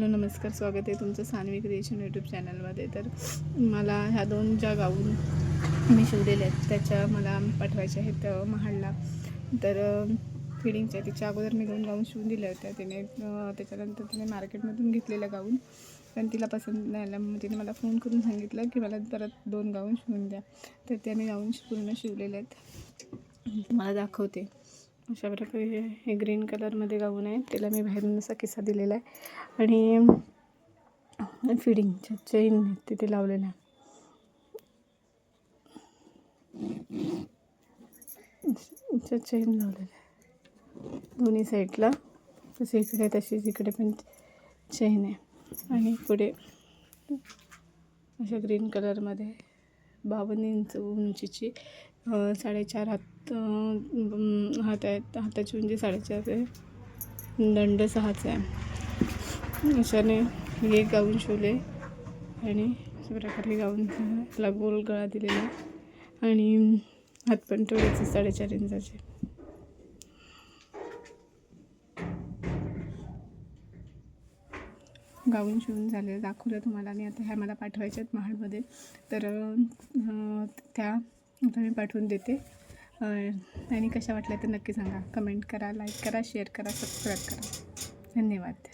Hello नमस्कार, स्वागत आहे तुमचं सान्वी क्रिएशन यूट्यूब चॅनलमध्ये. तर मला ह्या 2 ज्या गाऊन मी शिवलेल्या आहेत त्याच्या मला पाठवायच्या आहेत महाडला. तर फिडिंगच्या तिच्या अगोदर मी 2 गाऊन शिवून दिल्या होत्या तिने. त्याच्यानंतर तिने मार्केटमधून घेतलेला गाऊन पण तिला पसंत नाही आला. मग तिने मला फोन करून सांगितलं की मला परत 2 गाऊन शिवून द्या. तर त्याने गाऊन पूर्ण शिवलेले आहेत, मला दाखवते. अशा प्रकारे हे ग्रीन कलरमध्ये गाऊन आहे. त्याला मी बाहेरून असा किस्सा दिलेला आहे आणि फिडिंगच्या चेन तिथे लावलेल्या चेन लावलेल्या आहे दोन्ही साईडला. तसे इकडे तशीच इकडे पण चेन आहे. आणि पुढे अशा ग्रीन कलरमध्ये 52 इंच उंचीची 4.5 हात आहेत. हाताची उंची 4.5 आहे, दंड 6चा आहे. अशाने हे गाऊन शिवले आणि अशा प्रकारे गाऊनला गोल गळा दिलेला आहे आणि हातपण तेवढेच 4.5 इंचाचे. गाऊन शिवून झाले दाखवलं तुम्हाला. आणि आता ह्या मला पाठवायच्या आहेत महाडमध्ये. तर त्या आता मी पाठवून देते. आणि कशा वाटल्या तर नक्की सांगा. कमेंट करा, लाईक करा, शेअर करा, सबस्क्राईब करा. धन्यवाद.